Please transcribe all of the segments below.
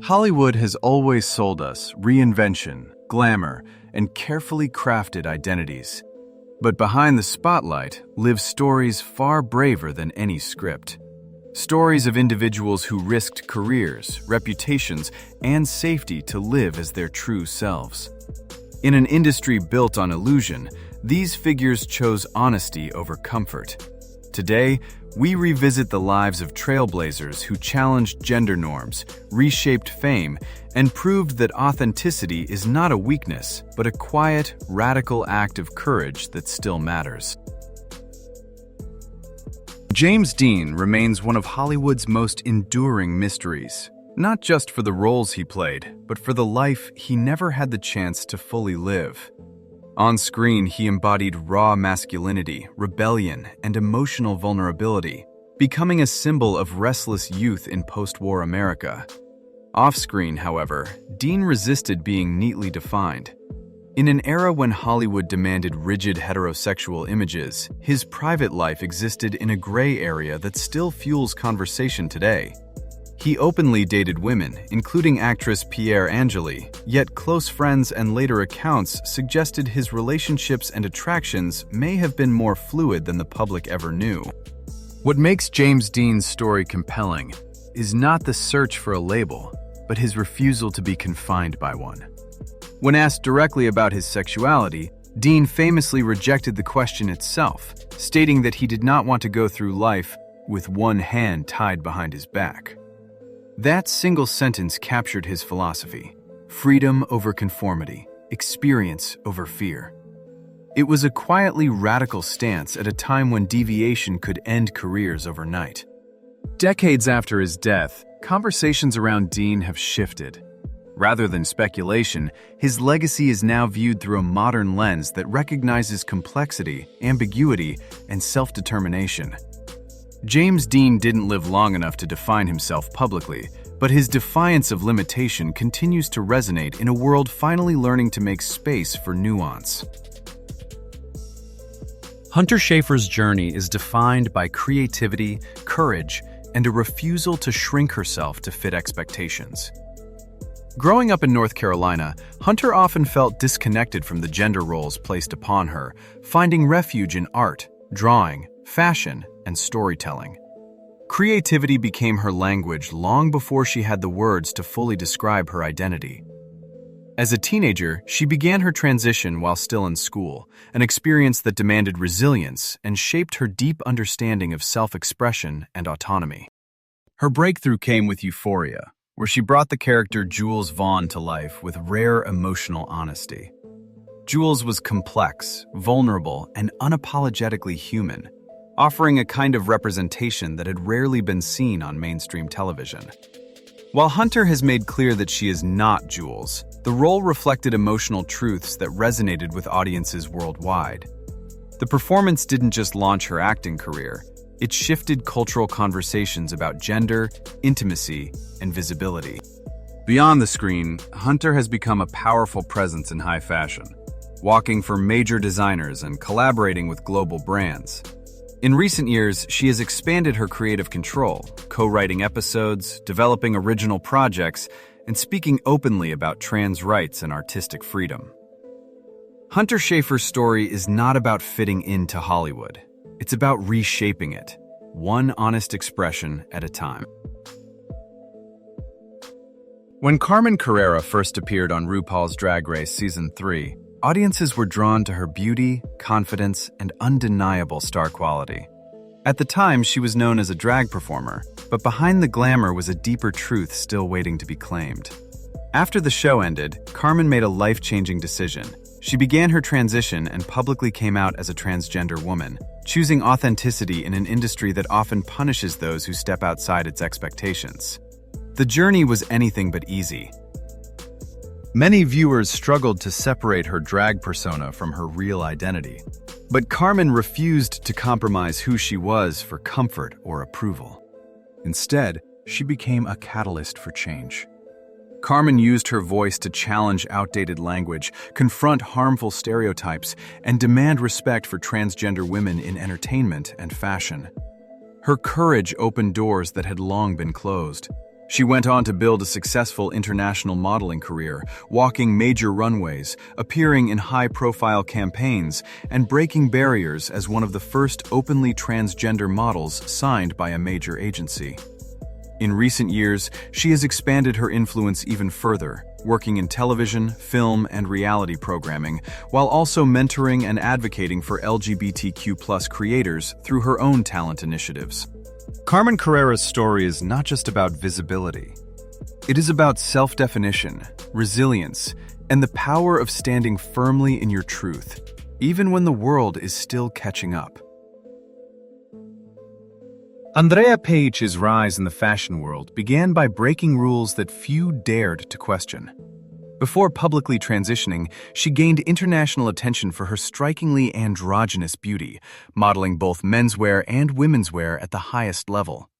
Hollywood has always sold us reinvention, glamour, and carefully crafted identities. But behind the spotlight live stories far braver than any script. Stories of individuals who risked careers, reputations, and safety to live as their true selves. In an industry built on illusion, these figures chose honesty over comfort. Today, we revisit the lives of trailblazers who challenged gender norms, reshaped fame, and proved that authenticity is not a weakness, but a quiet, radical act of courage that still matters. James Dean remains one of Hollywood's most enduring mysteries, not just for the roles he played, but for the life he never had the chance to fully live. On screen, he embodied raw masculinity, rebellion, and emotional vulnerability, becoming a symbol of restless youth in post-war America. Off-screen, however, Dean resisted being neatly defined. In an era when Hollywood demanded rigid heterosexual images, his private life existed in a gray area that still fuels conversation today. He openly dated women, including actress Pierre Angeli, yet close friends and later accounts suggested his relationships and attractions may have been more fluid than the public ever knew. What makes James Dean's story compelling is not the search for a label, but his refusal to be confined by one. When asked directly about his sexuality, Dean famously rejected the question itself, stating that he did not want to go through life with one hand tied behind his back. That single sentence captured his philosophy: freedom over conformity, experience over fear. It was a quietly radical stance at a time when deviation could end careers overnight. Decades after his death, conversations around Dean have shifted. Rather than speculation, his legacy is now viewed through a modern lens that recognizes complexity, ambiguity, and self-determination. James Dean didn't live long enough to define himself publicly, but his defiance of limitation continues to resonate in a world finally learning to make space for nuance. Hunter Schafer's journey is defined by creativity, courage, and a refusal to shrink herself to fit expectations. Growing up in North Carolina, Hunter often felt disconnected from the gender roles placed upon her, finding refuge in art, drawing, fashion, and storytelling. Creativity became her language long before she had the words to fully describe her identity. As a teenager, she began her transition while still in school, an experience that demanded resilience and shaped her deep understanding of self-expression and autonomy. Her breakthrough came with Euphoria, where she brought the character Jules Vaughn to life with rare emotional honesty. Jules was complex, vulnerable, and unapologetically human, offering a kind of representation that had rarely been seen on mainstream television. While Hunter has made clear that she is not Jules, the role reflected emotional truths that resonated with audiences worldwide. The performance didn't just launch her acting career, it shifted cultural conversations about gender, intimacy, and visibility. Beyond the screen, Hunter has become a powerful presence in high fashion, walking for major designers and collaborating with global brands. In recent years, she has expanded her creative control, co-writing episodes, developing original projects, and speaking openly about trans rights and artistic freedom. Hunter Schafer's story is not about fitting into Hollywood. It's about reshaping it, one honest expression at a time. When Carmen Carrera first appeared on RuPaul's Drag Race Season 3, audiences were drawn to her beauty, confidence, and undeniable star quality. At the time, she was known as a drag performer, but behind the glamour was a deeper truth still waiting to be claimed. After the show ended, Carmen made a life-changing decision. She began her transition and publicly came out as a transgender woman, choosing authenticity in an industry that often punishes those who step outside its expectations. The journey was anything but easy. Many viewers struggled to separate her drag persona from her real identity. But Carmen refused to compromise who she was for comfort or approval. Instead, she became a catalyst for change. Carmen used her voice to challenge outdated language, confront harmful stereotypes, and demand respect for transgender women in entertainment and fashion. Her courage opened doors that had long been closed. She went on to build a successful international modeling career, walking major runways, appearing in high-profile campaigns, and breaking barriers as one of the first openly transgender models signed by a major agency. In recent years, she has expanded her influence even further, working in television, film, and reality programming, while also mentoring and advocating for LGBTQ+ creators through her own talent initiatives. Carmen Carrera's story is not just about visibility. It is about self-definition, resilience, and the power of standing firmly in your truth, even when the world is still catching up. Andrea Pejić's rise in the fashion world began by breaking rules that few dared to question. Before publicly transitioning, she gained international attention for her strikingly androgynous beauty, modeling both menswear and womenswear at the highest level.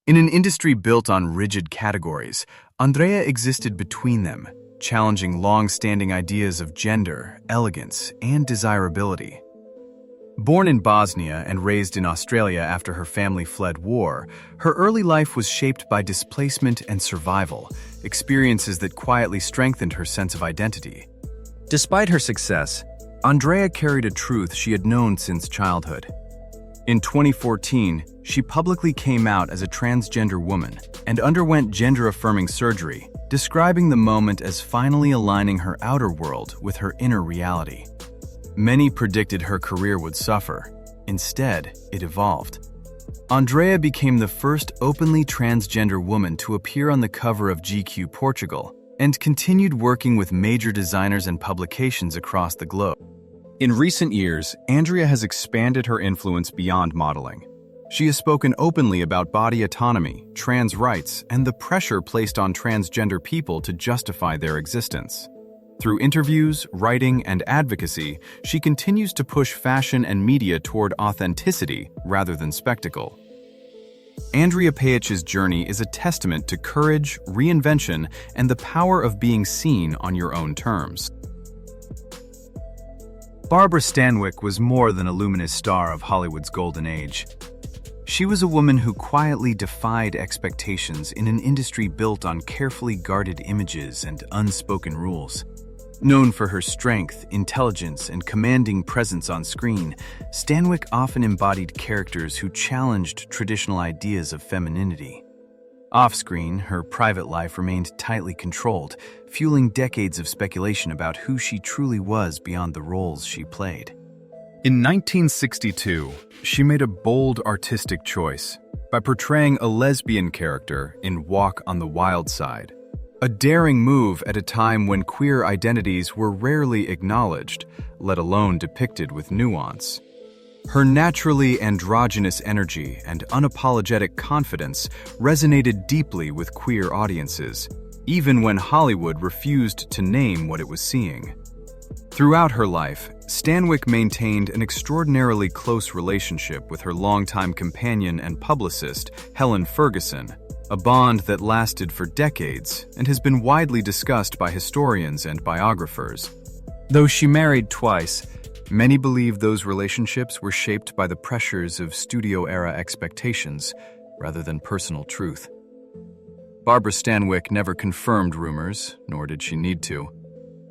In an industry built on rigid categories, Andrea existed between them, challenging long-standing ideas of gender, elegance, and desirability. Born in Bosnia and raised in Australia after her family fled war, her early life was shaped by displacement and survival, experiences that quietly strengthened her sense of identity. Despite her success, Andrea carried a truth she had known since childhood. In 2014, she publicly came out as a transgender woman and underwent gender-affirming surgery, describing the moment as finally aligning her outer world with her inner reality. Many predicted her career would suffer. Instead, it evolved. Andrea became the first openly transgender woman to appear on the cover of GQ Portugal and continued working with major designers and publications across the globe. In recent years, Andrea has expanded her influence beyond modeling. She has spoken openly about body autonomy, trans rights, and the pressure placed on transgender people to justify their existence. Through interviews, writing, and advocacy, she continues to push fashion and media toward authenticity rather than spectacle. Andrea Pejić's journey is a testament to courage, reinvention, and the power of being seen on your own terms. Barbara Stanwyck was more than a luminous star of Hollywood's golden age. She was a woman who quietly defied expectations in an industry built on carefully guarded images and unspoken rules. Known for her strength, intelligence, and commanding presence on screen, Stanwyck often embodied characters who challenged traditional ideas of femininity. Off-screen, her private life remained tightly controlled, fueling decades of speculation about who she truly was beyond the roles she played. In 1962, she made a bold artistic choice by portraying a lesbian character in Walk on the Wild Side. A daring move at a time when queer identities were rarely acknowledged, let alone depicted with nuance. Her naturally androgynous energy and unapologetic confidence resonated deeply with queer audiences, even when Hollywood refused to name what it was seeing. Throughout her life, Stanwyck maintained an extraordinarily close relationship with her longtime companion and publicist, Helen Ferguson, a bond that lasted for decades and has been widely discussed by historians and biographers. Though she married twice, many believe those relationships were shaped by the pressures of studio-era expectations rather than personal truth. Barbara Stanwyck never confirmed rumors, nor did she need to.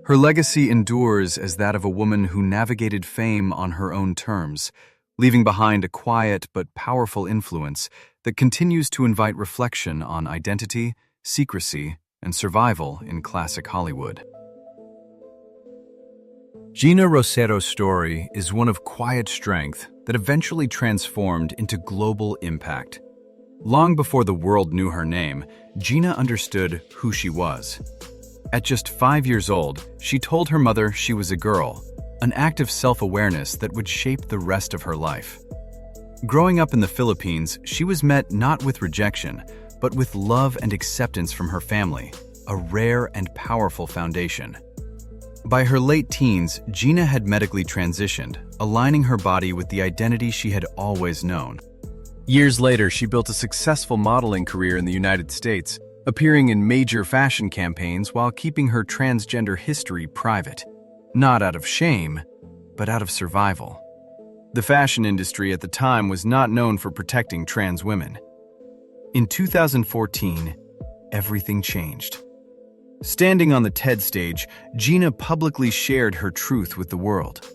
Her legacy endures as that of a woman who navigated fame on her own terms, leaving behind a quiet but powerful influence that continues to invite reflection on identity, secrecy, and survival in classic Hollywood. Geena Rocero's story is one of quiet strength that eventually transformed into global impact. Long before the world knew her name, Geena understood who she was. At just 5 years old, she told her mother she was a girl, an act of self-awareness that would shape the rest of her life. Growing up in the Philippines, she was met not with rejection, but with love and acceptance from her family, a rare and powerful foundation. By her late teens, Geena had medically transitioned, aligning her body with the identity she had always known. Years later, she built a successful modeling career in the United States, appearing in major fashion campaigns while keeping her transgender history private. Not out of shame, but out of survival. The fashion industry at the time was not known for protecting trans women. In 2014, everything changed. Standing on the TED stage, Geena publicly shared her truth with the world.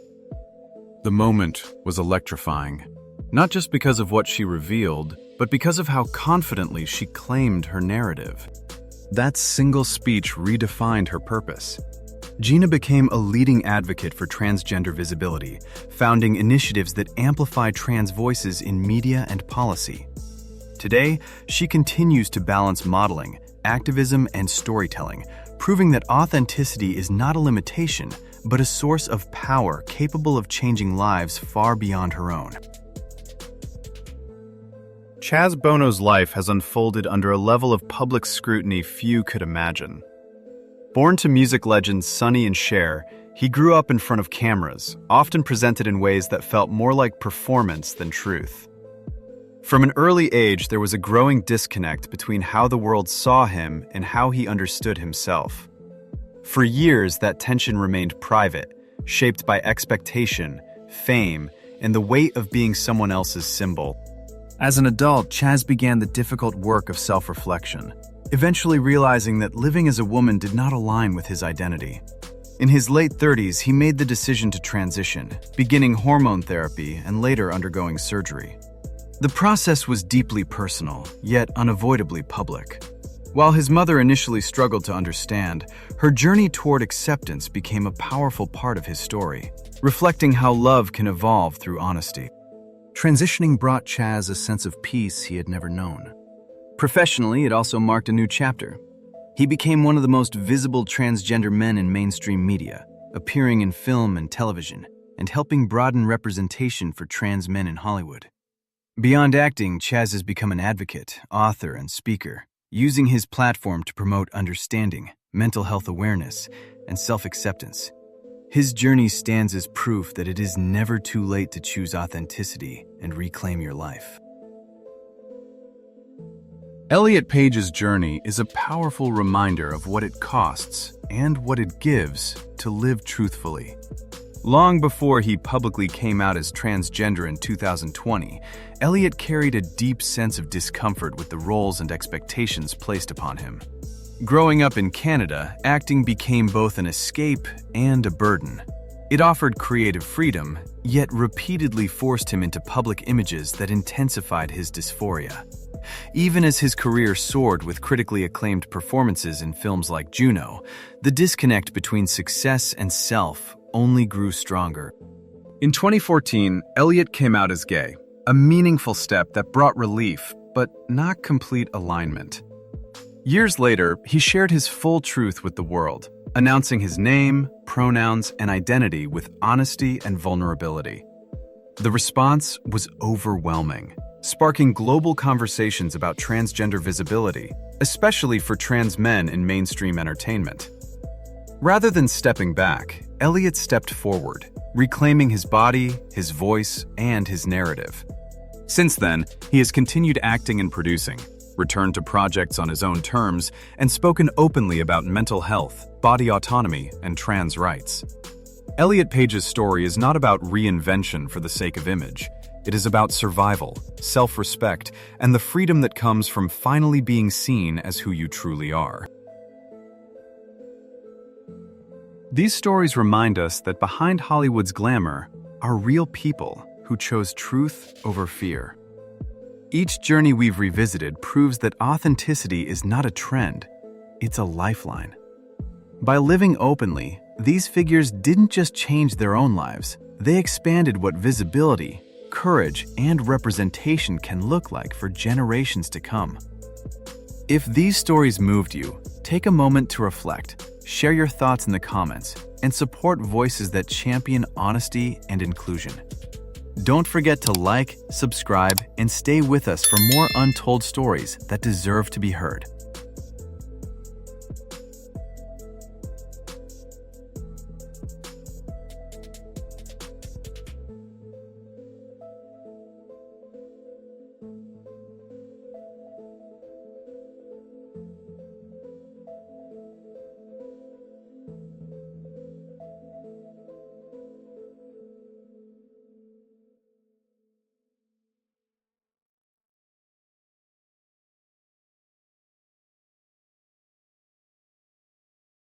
The moment was electrifying, not just because of what she revealed, but because of how confidently she claimed her narrative. That single speech redefined her purpose. Geena became a leading advocate for transgender visibility, founding initiatives that amplify trans voices in media and policy. Today, she continues to balance modeling, activism, and storytelling, proving that authenticity is not a limitation, but a source of power capable of changing lives far beyond her own. Chaz Bono's life has unfolded under a level of public scrutiny few could imagine. Born to music legends Sonny and Cher, he grew up in front of cameras, often presented in ways that felt more like performance than truth. From an early age, there was a growing disconnect between how the world saw him and how he understood himself. For years, that tension remained private, shaped by expectation, fame, and the weight of being someone else's symbol. As an adult, Chaz began the difficult work of self-reflection, eventually realizing that living as a woman did not align with his identity. In his late 30s, he made the decision to transition, beginning hormone therapy and later undergoing surgery. The process was deeply personal, yet unavoidably public. While his mother initially struggled to understand, her journey toward acceptance became a powerful part of his story, reflecting how love can evolve through honesty. Transitioning brought Chaz a sense of peace he had never known. Professionally, it also marked a new chapter. He became one of the most visible transgender men in mainstream media, appearing in film and television, and helping broaden representation for trans men in Hollywood. Beyond acting, Chaz has become an advocate, author, and speaker, using his platform to promote understanding, mental health awareness, and self-acceptance. His journey stands as proof that it is never too late to choose authenticity and reclaim your life. Elliot Page's journey is a powerful reminder of what it costs and what it gives to live truthfully. Long before he publicly came out as transgender in 2020, Elliot carried a deep sense of discomfort with the roles and expectations placed upon him. Growing up in Canada, acting became both an escape and a burden. It offered creative freedom, yet repeatedly forced him into public images that intensified his dysphoria. Even as his career soared with critically acclaimed performances in films like Juno, the disconnect between success and self only grew stronger. In 2014, Elliot came out as gay, a meaningful step that brought relief, but not complete alignment. Years later, he shared his full truth with the world, announcing his name, pronouns, and identity with honesty and vulnerability. The response was overwhelming, sparking global conversations about transgender visibility, especially for trans men in mainstream entertainment. Rather than stepping back, Elliot stepped forward, reclaiming his body, his voice, and his narrative. Since then, he has continued acting and producing, returned to projects on his own terms, and spoken openly about mental health, body autonomy, and trans rights. Elliot Page's story is not about reinvention for the sake of image. It is about survival, self-respect, and the freedom that comes from finally being seen as who you truly are. These stories remind us that behind Hollywood's glamour are real people who chose truth over fear. Each journey we've revisited proves that authenticity is not a trend, it's a lifeline. By living openly, these figures didn't just change their own lives, they expanded what visibility, courage, and representation can look like for generations to come. If these stories moved you, take a moment to reflect, share your thoughts in the comments, and support voices that champion honesty and inclusion. Don't forget to like, subscribe, and stay with us for more untold stories that deserve to be heard.